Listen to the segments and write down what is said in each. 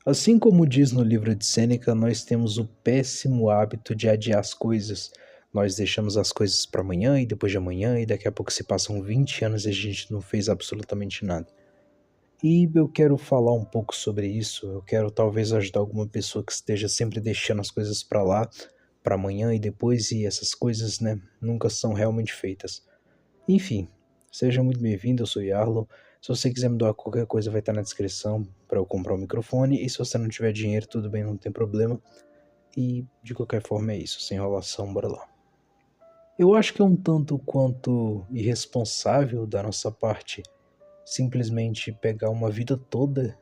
Assim como diz no livro de Sêneca, nós temos o péssimo hábito de adiar as coisas. Nós deixamos as coisas para amanhã e depois de amanhã, e daqui a pouco se passam 20 anos e a gente não fez absolutamente nada. E eu quero falar um pouco sobre isso. Eu quero talvez ajudar alguma pessoa que esteja sempre deixando as coisas para lá, para amanhã e depois, e essas coisas, né, nunca são realmente feitas. Enfim, seja muito bem-vindo, eu sou Yarlo. Se você quiser me doar qualquer coisa, vai estar na descrição para eu comprar o microfone. E se você não tiver dinheiro, tudo bem, não tem problema. E de qualquer forma é isso, sem enrolação, bora lá. Eu acho que é um tanto quanto irresponsável da nossa parte simplesmente pegar uma vida toda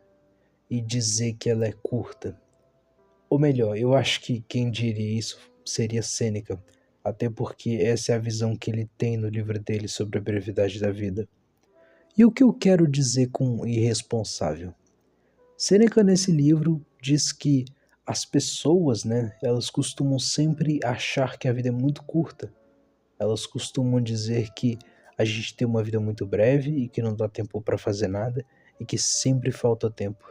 e dizer que ela é curta. Ou melhor, eu acho que quem diria isso seria Sêneca, até porque essa é a visão que ele tem no livro dele sobre a brevidade da vida. E o que eu quero dizer com irresponsável? Sêneca nesse livro diz que as pessoas, né, elas costumam sempre achar que a vida é muito curta. Elas costumam dizer que a gente tem uma vida muito breve e que não dá tempo para fazer nada e que sempre falta tempo.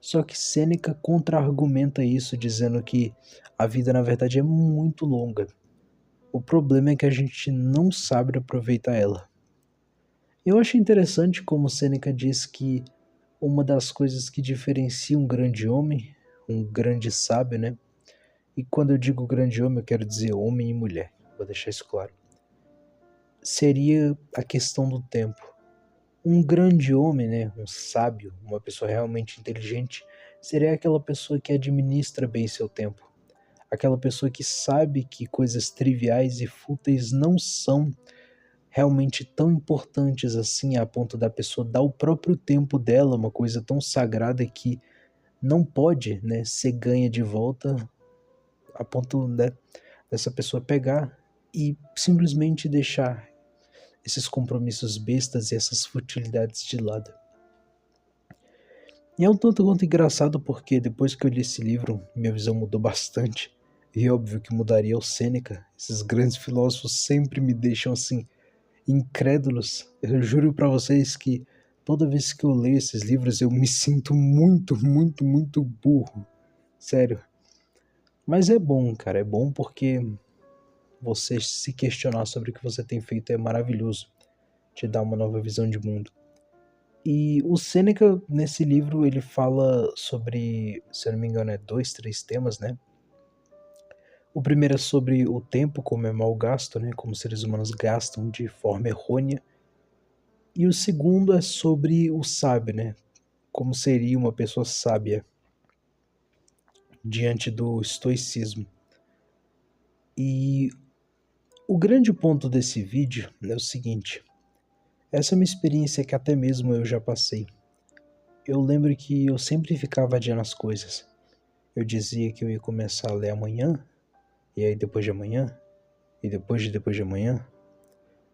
Só que Sêneca contra-argumenta isso dizendo que a vida na verdade é muito longa. O problema é que a gente não sabe aproveitar ela. Eu acho interessante como Sêneca diz que uma das coisas que diferencia um grande homem, um grande sábio, né? E quando eu digo grande homem, eu quero dizer homem e mulher. Vou deixar isso claro. Seria a questão do tempo. Um grande homem, né, um sábio, uma pessoa realmente inteligente, seria aquela pessoa que administra bem seu tempo. Aquela pessoa que sabe que coisas triviais e fúteis não são realmente tão importantes assim a ponto da pessoa dar o próprio tempo dela, uma coisa tão sagrada que não pode, né, ser ganha de volta a ponto, né, dessa pessoa pegar e simplesmente deixar esses compromissos bestas e essas futilidades de lado. E é um tanto quanto engraçado porque depois que eu li esse livro, minha visão mudou bastante. E é óbvio que mudaria o Sêneca. Esses grandes filósofos sempre me deixam assim, incrédulos. Eu juro pra vocês que toda vez que eu leio esses livros eu me sinto muito, muito, muito burro. Sério. Mas é bom, cara. É bom porque você se questionar sobre o que você tem feito é maravilhoso. Te dá uma nova visão de mundo. E o Sêneca, nesse livro, ele fala sobre, se eu não me engano, dois, três temas, né? O primeiro é sobre o tempo, como é mal gasto, né? Como os seres humanos gastam de forma errônea. E o segundo é sobre o sábio, né? Como seria uma pessoa sábia diante do estoicismo. E o grande ponto desse vídeo é o seguinte. Essa é uma experiência que até mesmo eu já passei. Eu lembro que eu sempre ficava adiando as coisas. Eu dizia que eu ia começar a ler amanhã, e aí depois de amanhã, e depois de amanhã,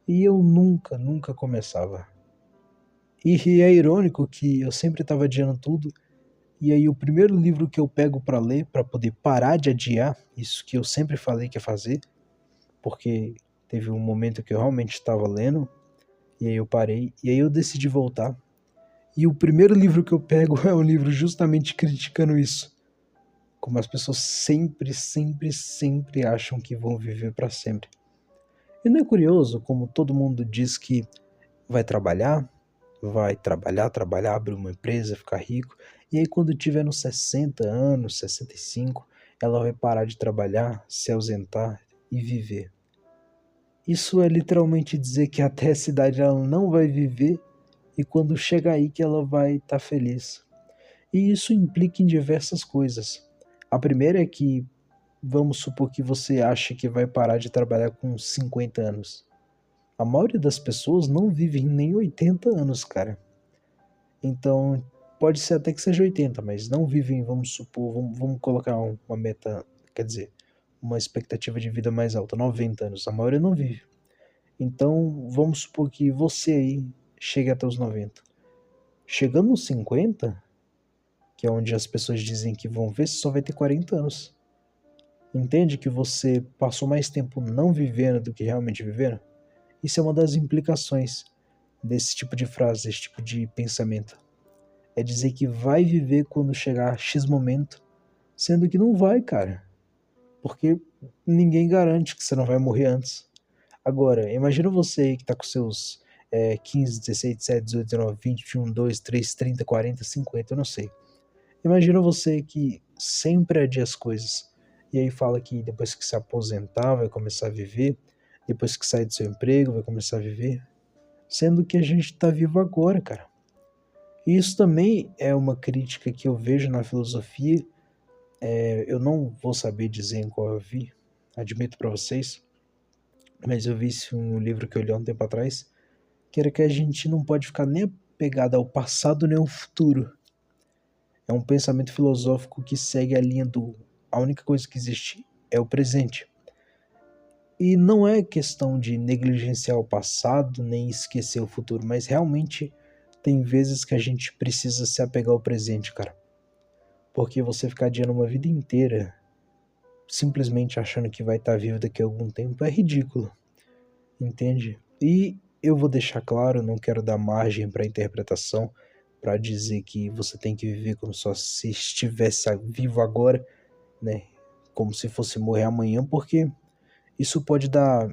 e eu nunca, nunca começava. E é irônico que eu sempre estava adiando tudo, e aí o primeiro livro que eu pego para ler, para poder parar de adiar, isso que eu sempre falei que ia fazer, porque teve um momento que eu realmente estava lendo, e aí eu parei, e aí eu decidi voltar. E o primeiro livro que eu pego é um livro justamente criticando isso. Como as pessoas sempre, sempre, sempre acham que vão viver para sempre. E não é curioso como todo mundo diz que vai trabalhar, trabalhar, abrir uma empresa, ficar rico, e aí quando tiver nos 60 anos, 65, ela vai parar de trabalhar, se ausentar e viver. Isso é literalmente dizer que até essa idade ela não vai viver e quando chegar aí que ela vai estar feliz. E isso implica em diversas coisas. A primeira é que vamos supor que você acha que vai parar de trabalhar com 50 anos. A maioria das pessoas não vive nem 80 anos, cara. Então, pode ser até que seja 80, mas não vivem, vamos supor, vamos colocar uma meta, quer dizer, uma expectativa de vida mais alta, 90 anos. A maioria não vive. Então, vamos supor que você aí chegue até os 90. Chegando nos 50, que é onde as pessoas dizem que vão ver, você só vai ter 40 anos. Entende que você passou mais tempo não vivendo do que realmente vivendo? Isso é uma das implicações desse tipo de frase, desse tipo de pensamento. É dizer que vai viver quando chegar X momento, sendo que não vai, cara. Porque ninguém garante que você não vai morrer antes. Agora, imagina você aí que tá com seus 15, 16, 17, 18, 19, 20, 21, 2, 3, 30, 40, 50, eu não sei. Imagina você que sempre adia as coisas. E aí fala que depois que se aposentar vai começar a viver, depois que sair do seu emprego vai começar a viver. Sendo que a gente tá vivo agora, cara. E isso também é uma crítica que eu vejo na filosofia. Eu não vou saber dizer em qual eu vi, admito pra vocês, mas eu vi isso em um livro que eu li há um tempo atrás, que era que a gente não pode ficar nem apegado ao passado nem ao futuro. É um pensamento filosófico que segue a linha do a única coisa que existe é o presente. E não é questão de negligenciar o passado nem esquecer o futuro, mas realmente tem vezes que a gente precisa se apegar ao presente, cara. Porque você ficar adiando uma vida inteira simplesmente achando que vai estar vivo daqui a algum tempo é ridículo, entende? E eu vou deixar claro, não quero dar margem para interpretação, para dizer que você tem que viver como só se estivesse vivo agora, né? Como se fosse morrer amanhã, porque isso pode dar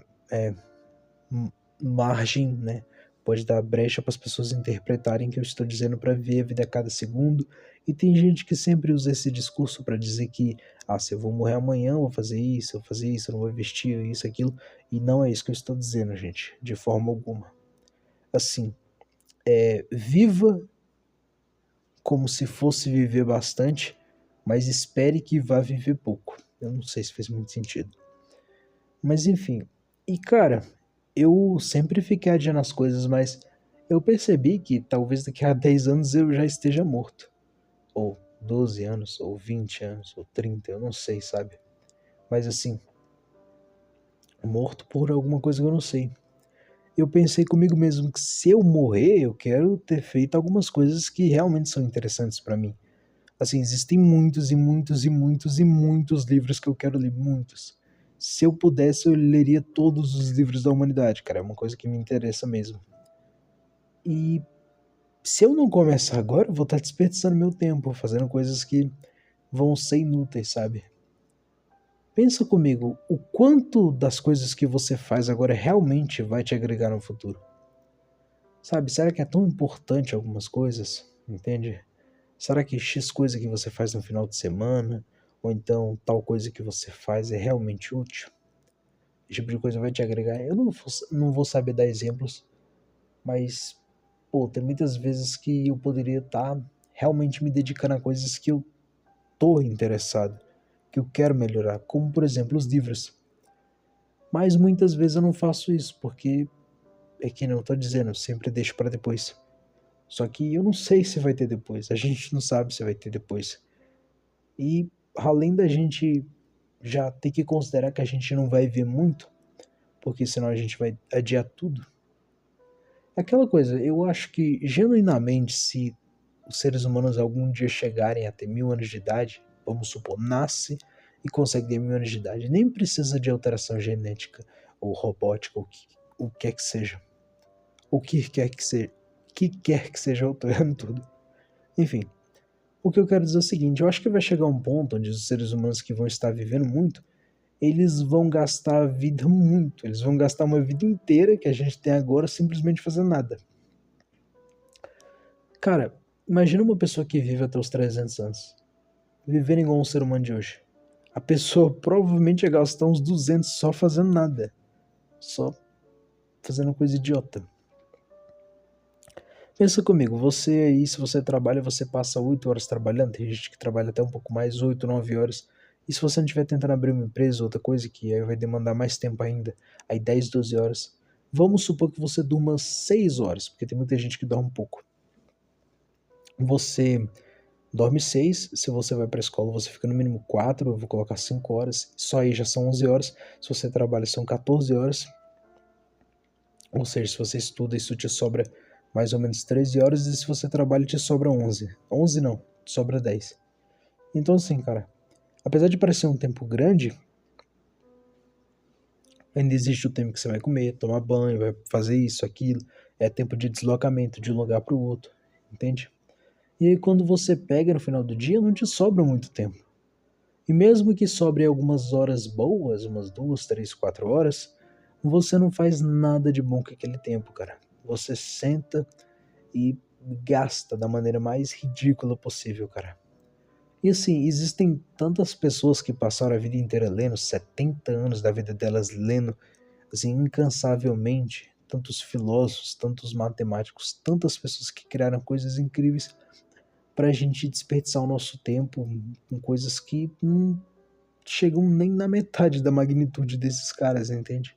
margem, né? Pode dar brecha para as pessoas interpretarem que eu estou dizendo para viver a vida a cada segundo. E tem gente que sempre usa esse discurso para dizer que, se eu vou morrer amanhã, eu vou fazer isso, eu não vou vestir isso, aquilo. E não é isso que eu estou dizendo, gente, de forma alguma. Assim, viva como se fosse viver bastante, mas espere que vá viver pouco. Eu não sei se fez muito sentido. Mas enfim. E cara, eu sempre fiquei adiando as coisas, mas eu percebi que talvez daqui a 10 anos eu já esteja morto. Ou 12 anos, ou 20 anos, ou 30, eu não sei, sabe? Mas assim, morto por alguma coisa que eu não sei. Eu pensei comigo mesmo que se eu morrer, eu quero ter feito algumas coisas que realmente são interessantes pra mim. Assim, existem muitos e muitos e muitos e muitos livros que eu quero ler, muitos. Se eu pudesse, eu leria todos os livros da humanidade, cara, é uma coisa que me interessa mesmo. E se eu não começar agora, eu vou estar desperdiçando meu tempo, fazendo coisas que vão ser inúteis, sabe? Pensa comigo, o quanto das coisas que você faz agora realmente vai te agregar no futuro? Sabe, será que é tão importante algumas coisas? Entende? Será que X coisa que você faz no final de semana, ou então tal coisa que você faz é realmente útil? Esse tipo de coisa vai te agregar? Eu não vou saber dar exemplos, mas, pô, tem muitas vezes que eu poderia estar realmente me dedicando a coisas que eu tô interessado, que eu quero melhorar, como por exemplo os livros. Mas muitas vezes eu não faço isso, porque é que não tô dizendo, eu sempre deixo para depois. Só que eu não sei se vai ter depois, a gente não sabe se vai ter depois. E além da gente já ter que considerar que a gente não vai ver muito, porque senão a gente vai adiar tudo. É aquela coisa, eu acho que genuinamente se os seres humanos algum dia chegarem a ter 1000 anos de idade, vamos supor, nasce e consegue ter 1000 anos de idade, nem precisa de alteração genética ou robótica, ou o que quer que seja. O que quer que seja. Que quer que seja, eu tô errando tudo. Enfim, o que eu quero dizer é o seguinte, eu acho que vai chegar um ponto onde os seres humanos que vão estar vivendo muito, eles vão gastar a vida muito, eles vão gastar uma vida inteira que a gente tem agora simplesmente fazendo nada. Cara, imagina uma pessoa que vive até os 300 anos, vivendo igual um ser humano de hoje. A pessoa provavelmente ia gastar uns 200 só fazendo nada, só fazendo coisa idiota. Pensa comigo, você aí, se você trabalha, você passa 8 horas trabalhando, tem gente que trabalha até um pouco mais, 8, 9 horas. E se você não estiver tentando abrir uma empresa, outra coisa, que aí vai demandar mais tempo ainda, aí 10, 12 horas. Vamos supor que você durma 6 horas, porque tem muita gente que dorme um pouco. Você dorme 6, se você vai para a escola, você fica no mínimo 4, eu vou colocar 5 horas, só aí já são 11 horas. Se você trabalha, são 14 horas. Ou seja, se você estuda, isso te sobra mais ou menos 13 horas, e se você trabalha, te sobra 11. 11 não, te sobra 10. Então assim, cara, apesar de parecer um tempo grande, ainda existe o tempo que você vai comer, tomar banho, vai fazer isso, aquilo. É tempo de deslocamento de um lugar para o outro, entende? E aí quando você pega no final do dia, não te sobra muito tempo. E mesmo que sobre algumas horas boas, umas 2, 3, 4 horas, você não faz nada de bom com aquele tempo, cara. Você senta e gasta da maneira mais ridícula possível, cara. E assim, existem tantas pessoas que passaram a vida inteira lendo, 70 anos da vida delas lendo, assim, incansavelmente, tantos filósofos, tantos matemáticos, tantas pessoas que criaram coisas incríveis pra gente desperdiçar o nosso tempo com coisas que não chegam nem na metade da magnitude desses caras, entende?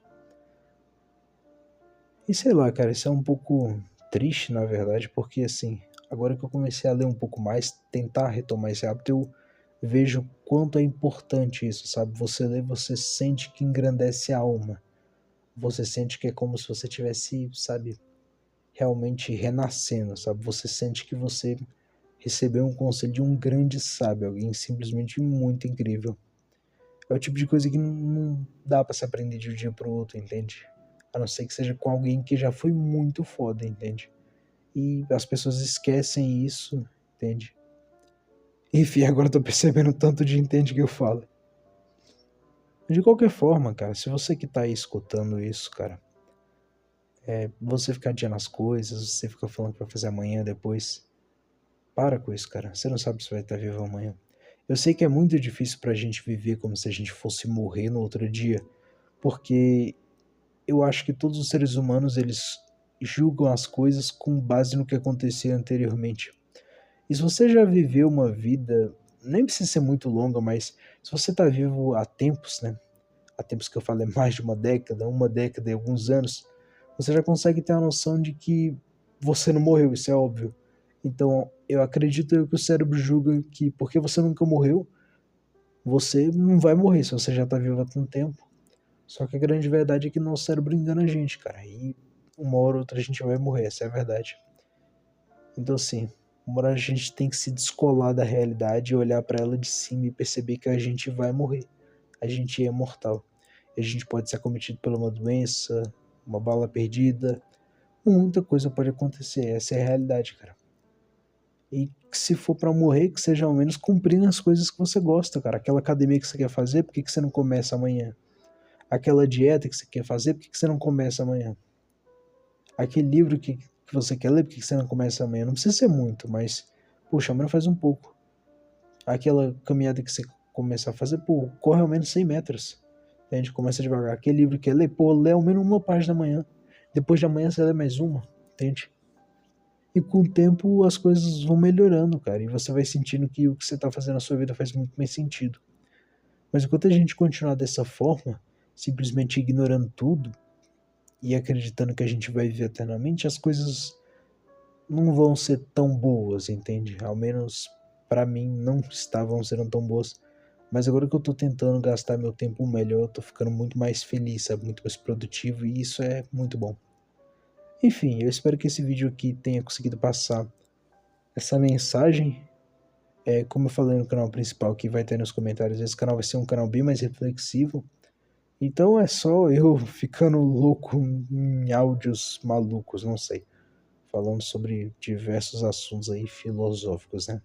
E sei lá, cara, isso é um pouco triste, na verdade, porque assim, agora que eu comecei a ler um pouco mais, tentar retomar esse hábito, eu vejo quanto é importante isso, sabe? Você lê, você sente que engrandece a alma. Você sente que é como se você tivesse, sabe, realmente renascendo, sabe? Você sente que você recebeu um conselho de um grande sábio, alguém simplesmente muito incrível. É o tipo de coisa que não dá pra se aprender de um dia pro outro, entende? A não ser que seja com alguém que já foi muito foda, entende? E as pessoas esquecem isso, entende? Enfim, agora eu tô percebendo tanto de entende que eu falo. De qualquer forma, cara, se você que tá aí escutando isso, cara, você ficar adiando as coisas, você fica falando que vai fazer amanhã, depois, para com isso, cara. Você não sabe se vai estar vivo amanhã. Eu sei que é muito difícil pra gente viver como se a gente fosse morrer no outro dia, porque eu acho que todos os seres humanos, eles julgam as coisas com base no que aconteceu anteriormente. E se você já viveu uma vida, nem precisa ser muito longa, mas se você tá vivo há tempos, né? Há tempos que eu falo é mais de uma década e alguns anos, você já consegue ter a noção de que você não morreu, isso é óbvio. Então, eu acredito que o cérebro julga que porque você nunca morreu, você não vai morrer se você já tá vivo há tanto tempo. Só que a grande verdade é que nosso cérebro engana a gente, cara. E uma hora ou outra a gente vai morrer, essa é a verdade. Então, assim, uma hora a gente tem que se descolar da realidade e olhar pra ela de cima e perceber que a gente vai morrer. A gente é mortal. E a gente pode ser acometido por uma doença, uma bala perdida. Muita coisa pode acontecer. Essa é a realidade, cara. E se for pra morrer, que seja ao menos cumprindo as coisas que você gosta, cara. Aquela academia que você quer fazer, por que você não começa amanhã? Aquela dieta que você quer fazer, por que você não começa amanhã? Aquele livro que você quer ler, por que você não começa amanhã? Não precisa ser muito, mas, poxa, amanhã faz um pouco. Aquela caminhada que você começar a fazer, pô, corre ao menos 100 metros. A gente começa devagar. Aquele livro que quer ler, pô, lê ao menos uma página amanhã. Depois de amanhã você lê mais uma, entende? E com o tempo as coisas vão melhorando, cara. E você vai sentindo que o que você tá fazendo na sua vida faz muito mais sentido. Mas enquanto a gente continuar dessa forma, simplesmente ignorando tudo, e acreditando que a gente vai viver eternamente, as coisas não vão ser tão boas, entende? Ao menos pra mim não estavam sendo tão boas. Mas agora que eu tô tentando gastar meu tempo melhor, eu tô ficando muito mais feliz, sabe? Muito mais produtivo e isso é muito bom. Enfim, eu espero que esse vídeo aqui tenha conseguido passar essa mensagem. Como eu falei no canal principal, que vai ter nos comentários, esse canal vai ser um canal bem mais reflexivo. Então é só eu ficando louco em áudios malucos, não sei. Falando sobre diversos assuntos aí filosóficos, né?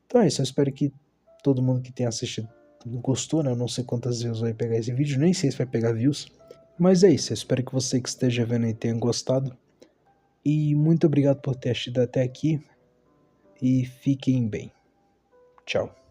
Então é isso, eu espero que todo mundo que tenha assistido gostou, né? Eu não sei quantas views vai pegar esse vídeo, nem sei se vai pegar views. Mas é isso, eu espero que você que esteja vendo aí tenha gostado. E muito obrigado por ter assistido até aqui. E fiquem bem. Tchau.